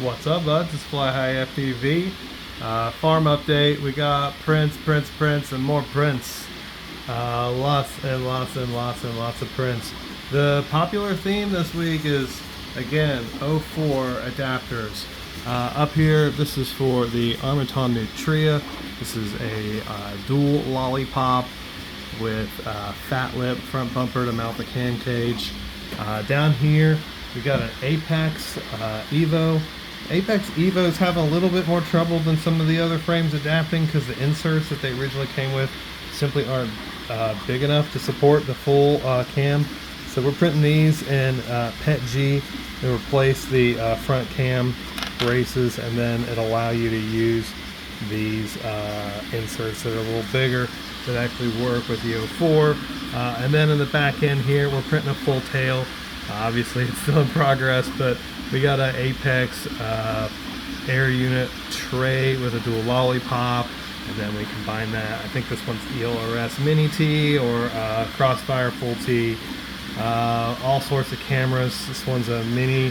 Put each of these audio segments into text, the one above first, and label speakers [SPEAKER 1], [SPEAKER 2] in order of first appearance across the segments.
[SPEAKER 1] What's up, buds? It's Fly High FPV. Farm update. We got prints, and more prints. Lots of prints. The popular theme this week is, again, 04 adapters. Up here, this is for the Armaton Nutria. This is a dual lollipop with fat lip front bumper to mount the cam cage. Down here, we got an Apex Evo. Apex Evo's having a little bit more trouble than some of the other frames adapting because the inserts that they originally came with simply aren't big enough to support the full cam. So we're printing these in PET G to replace the front cam braces, and then it'll allow you to use these inserts that are a little bigger that actually work with the 04. And then in the back end here, we're printing a full tail. Obviously it's still in progress, but we got an Apex air unit tray with a dual lollipop, and then we combine that. I think this one's ELRS Mini T or Crossfire Full T. All sorts of cameras. This one's a Mini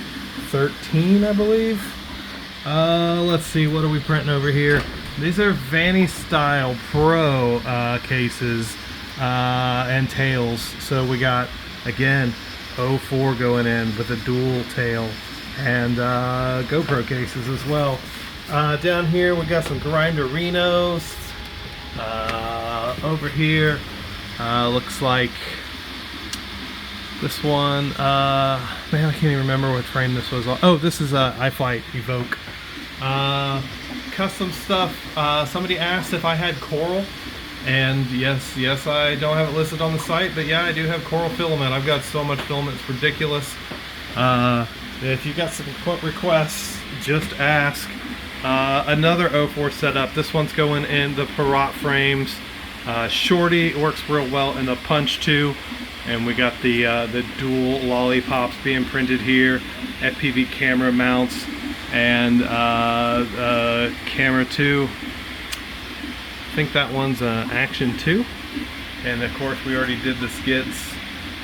[SPEAKER 1] 13, I believe. Let's see, what are we printing over here? These are Vanny Style Pro cases and tails. So we got, again, 04 going in with a dual tail, and GoPro cases as well. Down here we got some Grinderinos. Over here looks like this one, man, I can't even remember what frame this was on. Oh, this is iFlight Evoke. Custom stuff. Somebody asked if I had coral, and yes, I don't have it listed on the site, but yeah, I do have coral filament. I've got so much filament, it's ridiculous. If you got some requests, just ask. Another 04 setup. This one's going in the Parrot frames. Shorty works real well in the Punch 2, and we got the dual lollipops being printed here. FPV camera mounts and camera 2. I think that one's Action 2, and of course we already did the Skidz.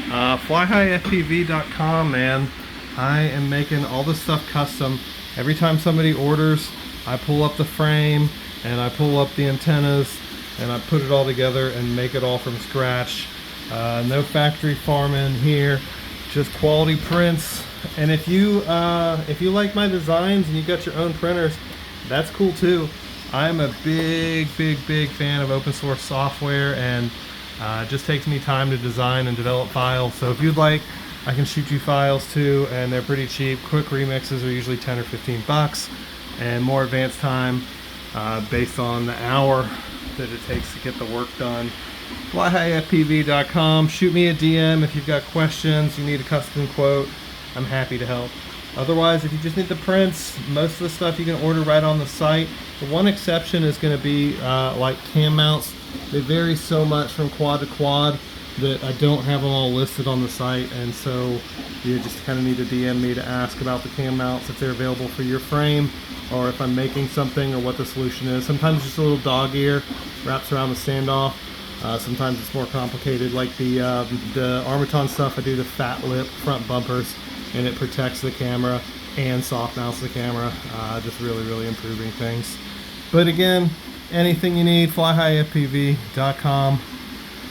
[SPEAKER 1] Flyhighfpv.com, man. I am making all this stuff custom. Every time somebody orders, I pull up the frame and I pull up the antennas and I put it all together and make it all from scratch. No factory farming here, just quality prints. And if you like my designs and you got your own printers, that's cool too. I'm a big fan of open source software, and it just takes me time to design and develop files. So if you'd like, I can shoot you files too, and they're pretty cheap. Quick remixes are usually 10 or 15 bucks, and more advanced time based on the hour that it takes to get the work done. Flyhighfpv.com. Shoot me a DM if you've got questions, you need a custom quote. I'm happy to help. Otherwise, if you just need the prints, most of the stuff you can order right on the site. The one exception is going to be like cam mounts. They vary so much from quad to quad that I don't have them all listed on the site, and so you just kind of need to DM me to ask about the cam mounts, if they're available for your frame, or if I'm making something, or what the solution is. Sometimes just a little dog ear wraps around the standoff. Sometimes it's more complicated, like the Armaton stuff. I do the fat lip front bumpers, and it protects the camera and soft mounts the camera, just really improving things. But again, anything you need, flyhighfpv.com.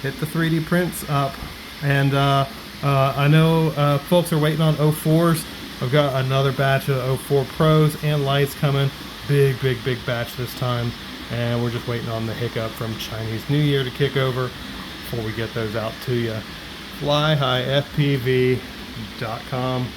[SPEAKER 1] Hit the 3D prints up. And I know folks are waiting on 04s. I've got another batch of 04 Pros and Lights coming. Big batch this time. And we're just waiting on the hiccup from Chinese New Year to kick over before we get those out to you. Flyhighfpv.com.